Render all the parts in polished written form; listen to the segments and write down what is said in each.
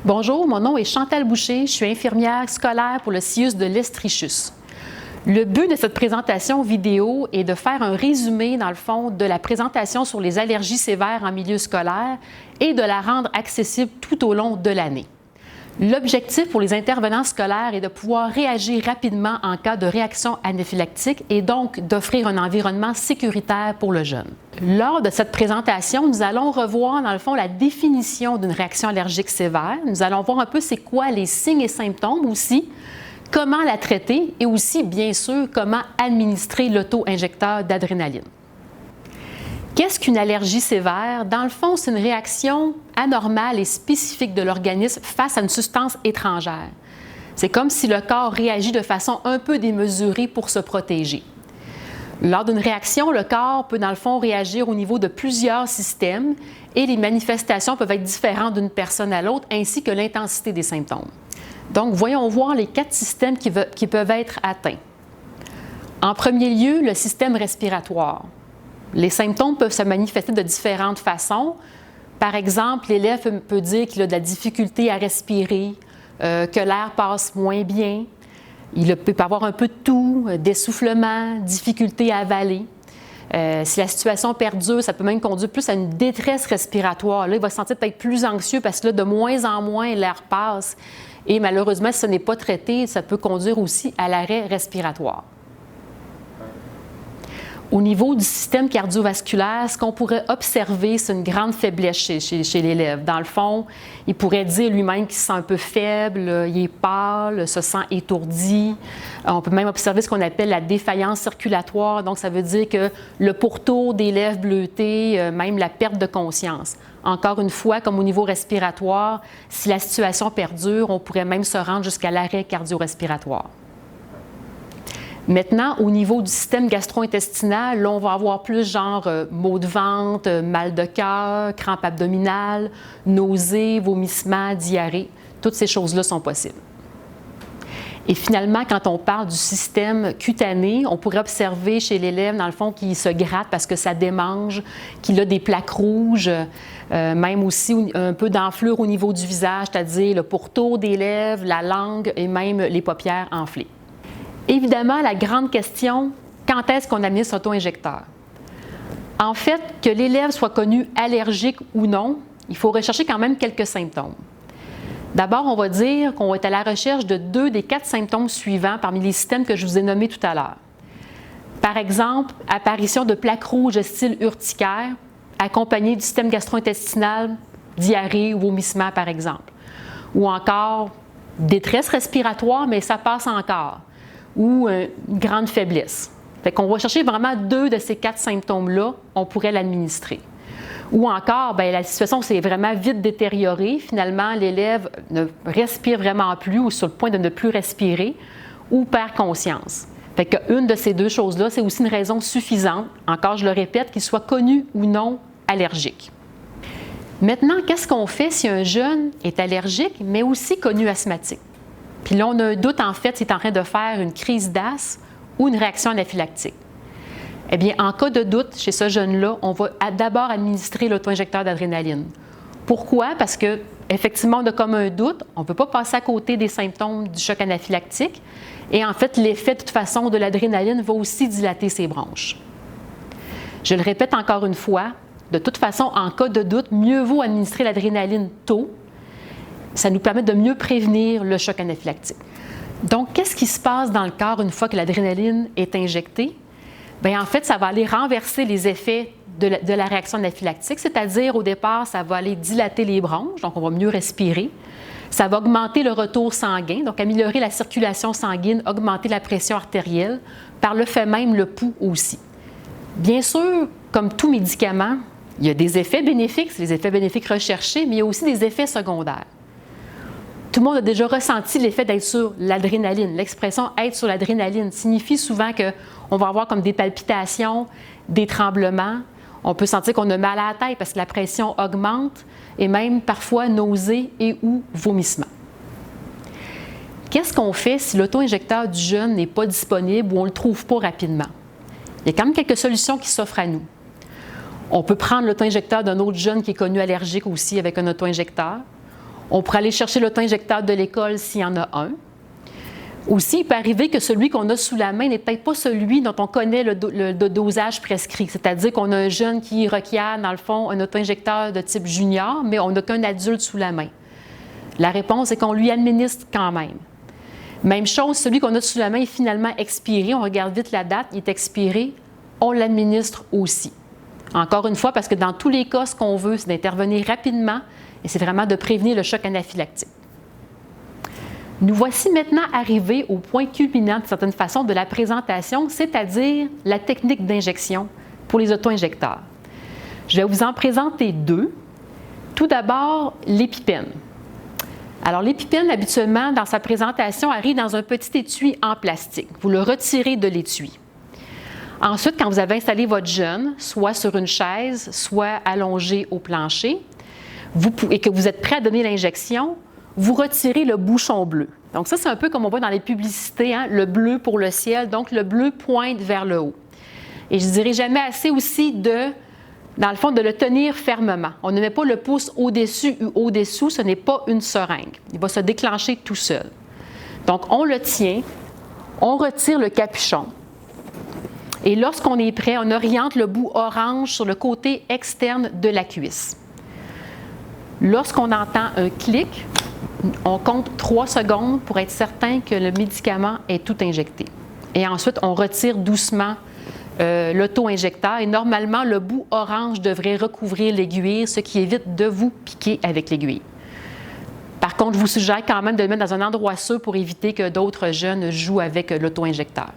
Bonjour, mon nom est Chantal Boucher, je suis infirmière scolaire pour le CIUS de l'Estrichus. Le but de cette présentation vidéo est de faire un résumé, dans le fond, de la présentation sur les allergies sévères en milieu scolaire et de la rendre accessible tout au long de l'année. L'objectif pour les intervenants scolaires est de pouvoir réagir rapidement en cas de réaction anaphylactique et donc d'offrir un environnement sécuritaire pour le jeune. Lors de cette présentation, nous allons revoir dans le fond la définition d'une réaction allergique sévère. Nous allons voir un peu c'est quoi les signes et symptômes aussi, comment la traiter et aussi bien sûr comment administrer l'auto-injecteur d'adrénaline. Qu'est-ce qu'une allergie sévère? Dans le fond, c'est une réaction anormale et spécifique de l'organisme face à une substance étrangère. C'est comme si le corps réagit de façon un peu démesurée pour se protéger. Lors d'une réaction, le corps peut dans le fond réagir au niveau de plusieurs systèmes et les manifestations peuvent être différentes d'une personne à l'autre ainsi que l'intensité des symptômes. Donc, voyons voir les 4 systèmes qui peuvent être atteints. En premier lieu, le système respiratoire. Les symptômes peuvent se manifester de différentes façons. Par exemple, l'élève peut dire qu'il a de la difficulté à respirer, que l'air passe moins bien. Il peut avoir un peu de toux, d'essoufflement, difficulté à avaler. Si la situation perdure, ça peut même conduire plus à une détresse respiratoire. Là, il va se sentir peut-être plus anxieux parce que là, de moins en moins, l'air passe. Et malheureusement, si ce n'est pas traité, ça peut conduire aussi à l'arrêt respiratoire. Au niveau du système cardiovasculaire, ce qu'on pourrait observer, c'est une grande faiblesse chez l'élève. Dans le fond, il pourrait dire lui-même qu'il se sent un peu faible, il est pâle, se sent étourdi. On peut même observer ce qu'on appelle la défaillance circulatoire. Donc, ça veut dire que le pourtour des lèvres bleutées, même la perte de conscience. Encore une fois, comme au niveau respiratoire, si la situation perdure, on pourrait même se rendre jusqu'à l'arrêt cardio-respiratoire. Maintenant, au niveau du système gastro-intestinal, là, on va avoir plus genre maux de ventre, mal de cœur, crampes abdominales, nausées, vomissements, diarrhée. Toutes ces choses-là sont possibles. Et finalement, quand on parle du système cutané, on pourrait observer chez l'élève, dans le fond, qu'il se gratte parce que ça démange, qu'il a des plaques rouges, même aussi un peu d'enflure au niveau du visage, c'est-à-dire le pourtour des lèvres, la langue et même les paupières enflées. Évidemment, la grande question, quand est-ce qu'on administre l'auto-injecteur? En fait, que l'élève soit connu allergique ou non, il faut rechercher quand même quelques symptômes. D'abord, on va dire qu'on va être à la recherche de 2 des 4 symptômes suivants parmi les systèmes que je vous ai nommés tout à l'heure. Par exemple, apparition de plaques rouges style urticaire, accompagnées du système gastro-intestinal, diarrhée ou vomissement par exemple. Ou encore, détresse respiratoire, mais ça passe encore. Ou une grande faiblesse. Fait qu'on va chercher vraiment 2 de ces 4 symptômes-là, on pourrait l'administrer. Ou encore, bien, la situation s'est vraiment vite détériorée. Finalement, l'élève ne respire vraiment plus ou sur le point de ne plus respirer ou perd conscience. Fait qu'une de ces 2 choses-là, c'est aussi une raison suffisante, encore je le répète, qu'il soit connu ou non allergique. Maintenant, qu'est-ce qu'on fait si un jeune est allergique, mais aussi connu asthmatique? Puis là, on a un doute, en fait, s'il est en train de faire une crise d'asthme ou une réaction anaphylactique. Eh bien, en cas de doute chez ce jeune-là, on va d'abord administrer l'auto-injecteur d'adrénaline. Pourquoi? Parce qu'effectivement, on a comme un doute, on ne peut pas passer à côté des symptômes du choc anaphylactique. Et en fait, l'effet, de toute façon, de l'adrénaline va aussi dilater ses bronches. Je le répète encore une fois, de toute façon, en cas de doute, mieux vaut administrer l'adrénaline tôt. Ça nous permet de mieux prévenir le choc anaphylactique. Donc, qu'est-ce qui se passe dans le corps une fois que l'adrénaline est injectée? Bien, en fait, ça va aller renverser les effets de la réaction anaphylactique, c'est-à-dire, au départ, ça va aller dilater les bronches, donc on va mieux respirer. Ça va augmenter le retour sanguin, donc améliorer la circulation sanguine, augmenter la pression artérielle, par le fait même le pouls aussi. Bien sûr, comme tout médicament, il y a des effets bénéfiques, c'est les effets bénéfiques recherchés, mais il y a aussi des effets secondaires. Tout le monde a déjà ressenti l'effet d'être sur l'adrénaline. L'expression « être sur l'adrénaline » signifie souvent qu'on va avoir comme des palpitations, des tremblements. On peut sentir qu'on a mal à la tête parce que la pression augmente et même parfois nausées et ou vomissements. Qu'est-ce qu'on fait si l'auto-injecteur du jeune n'est pas disponible ou on ne le trouve pas rapidement? Il y a quand même quelques solutions qui s'offrent à nous. On peut prendre l'auto-injecteur d'un autre jeune qui est connu allergique aussi avec un auto-injecteur. On pourrait aller chercher l'auto-injecteur de l'école s'il y en a un. Aussi, il peut arriver que celui qu'on a sous la main n'est peut-être pas celui dont on connaît le dosage prescrit. C'est-à-dire qu'on a un jeune qui requiert, dans le fond, un auto-injecteur de type junior, mais on n'a qu'un adulte sous la main. La réponse est qu'on lui administre quand même. Même chose, celui qu'on a sous la main est finalement expiré. On regarde vite la date, il est expiré. On l'administre aussi. Encore une fois, parce que dans tous les cas, ce qu'on veut, c'est d'intervenir rapidement et c'est vraiment de prévenir le choc anaphylactique. Nous voici maintenant arrivés au point culminant, de certaine façon, de la présentation, c'est-à-dire la technique d'injection pour les auto-injecteurs. Je vais vous en présenter deux. Tout d'abord, l'épipène. Alors, l'épipène, habituellement, dans sa présentation, arrive dans un petit étui en plastique. Vous le retirez de l'étui. Ensuite, quand vous avez installé votre jeune, soit sur une chaise, soit allongé au plancher, et que vous êtes prêt à donner l'injection, vous retirez le bouchon bleu. Donc ça, c'est un peu comme on voit dans les publicités, hein, le bleu pour le ciel. Donc, le bleu pointe vers le haut. Et je ne dirais jamais assez aussi dans le fond, de le tenir fermement. On ne met pas le pouce au-dessus ou au-dessous, ce n'est pas une seringue. Il va se déclencher tout seul. Donc, on le tient, on retire le capuchon. Et lorsqu'on est prêt, on oriente le bout orange sur le côté externe de la cuisse. Lorsqu'on entend un clic, on compte 3 secondes pour être certain que le médicament est tout injecté. Et ensuite, on retire doucement l'auto-injecteur et normalement, le bout orange devrait recouvrir l'aiguille, ce qui évite de vous piquer avec l'aiguille. Par contre, je vous suggère quand même de le mettre dans un endroit sûr pour éviter que d'autres jeunes jouent avec l'auto-injecteur.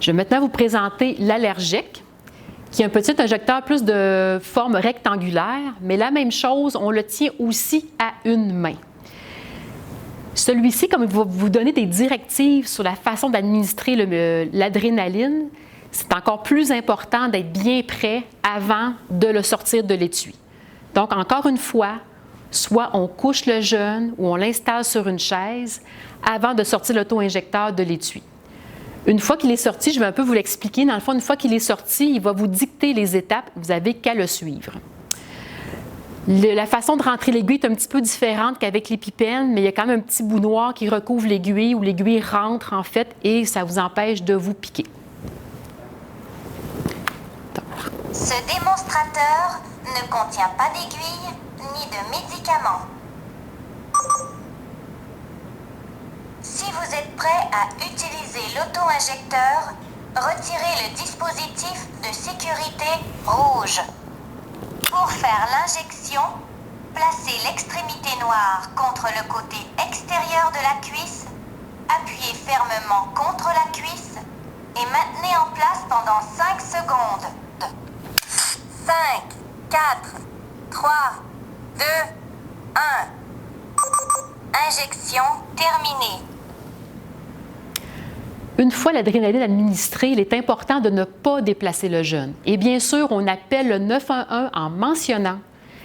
Je vais maintenant vous présenter l'allergique, qui est un petit injecteur plus de forme rectangulaire, mais la même chose, on le tient aussi à une main. Celui-ci, comme il va vous donner des directives sur la façon d'administrer l'adrénaline, c'est encore plus important d'être bien prêt avant de le sortir de l'étui. Donc, encore une fois, soit on couche le jeune ou on l'installe sur une chaise avant de sortir l'auto-injecteur de l'étui. Une fois qu'il est sorti, je vais un peu vous l'expliquer. Dans le fond, une fois qu'il est sorti, il va vous dicter les étapes. Vous n'avez qu'à le suivre. La façon de rentrer l'aiguille est un petit peu différente qu'avec l'épipène, mais il y a quand même un petit bout noir qui recouvre l'aiguille où l'aiguille rentre en fait et ça vous empêche de vous piquer. Ce démonstrateur ne contient pas d'aiguille ni de médicaments. Si vous êtes prêt à utiliser l'auto-injecteur, retirez le dispositif de sécurité rouge. Pour faire l'injection, placez l'extrémité noire contre le côté extérieur de la cuisse, appuyez fermement contre la cuisse et maintenez en place pendant 5 secondes. 5, 4, 3, 2, 1. Injection terminée. Une fois l'adrénaline administrée, il est important de ne pas déplacer le jeune. Et bien sûr, on appelle le 911 en mentionnant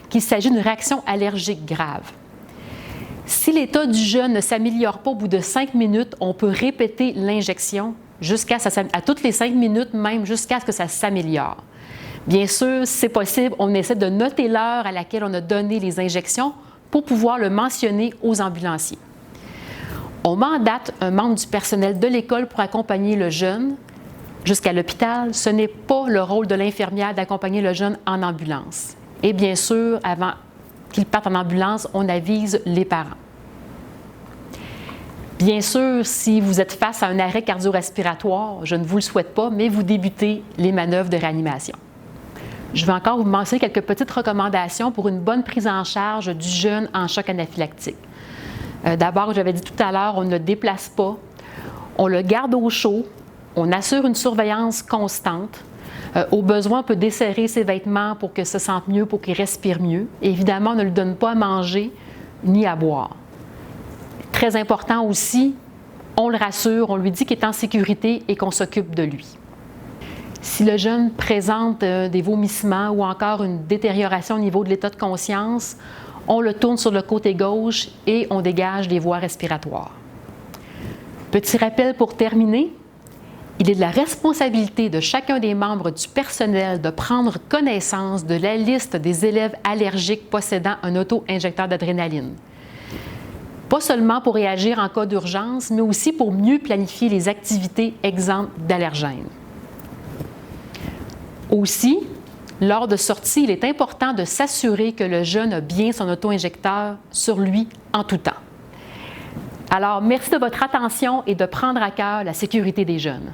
qu'il s'agit d'une réaction allergique grave. Si l'état du jeune ne s'améliore pas au bout de 5 minutes, on peut répéter l'injection à toutes les 5 minutes, même jusqu'à ce que ça s'améliore. Bien sûr, si c'est possible, on essaie de noter l'heure à laquelle on a donné les injections pour pouvoir le mentionner aux ambulanciers. On mandate un membre du personnel de l'école pour accompagner le jeune jusqu'à l'hôpital. Ce n'est pas le rôle de l'infirmière d'accompagner le jeune en ambulance. Et bien sûr, avant qu'il parte en ambulance, on avise les parents. Bien sûr, si vous êtes face à un arrêt cardio-respiratoire, je ne vous le souhaite pas, mais vous débutez les manœuvres de réanimation. Je vais encore vous mentionner quelques petites recommandations pour une bonne prise en charge du jeune en choc anaphylactique. D'abord, j'avais dit tout à l'heure, on ne le déplace pas, on le garde au chaud, on assure une surveillance constante. Au besoin, on peut desserrer ses vêtements pour qu'il se sente mieux, pour qu'il respire mieux. Et évidemment, on ne lui donne pas à manger ni à boire. Très important aussi, on le rassure, on lui dit qu'il est en sécurité et qu'on s'occupe de lui. Si le jeune présente des vomissements ou encore une détérioration au niveau de l'état de conscience, on le tourne sur le côté gauche et on dégage les voies respiratoires. Petit rappel pour terminer, Il est de la responsabilité de chacun des membres du personnel de prendre connaissance de la liste des élèves allergiques possédant un auto-injecteur d'adrénaline. Pas seulement pour réagir en cas d'urgence, mais aussi pour mieux planifier les activités exemptes d'allergènes. Aussi, lors de sorties, il est important de s'assurer que le jeune a bien son auto-injecteur sur lui en tout temps. Alors, merci de votre attention et de prendre à cœur la sécurité des jeunes.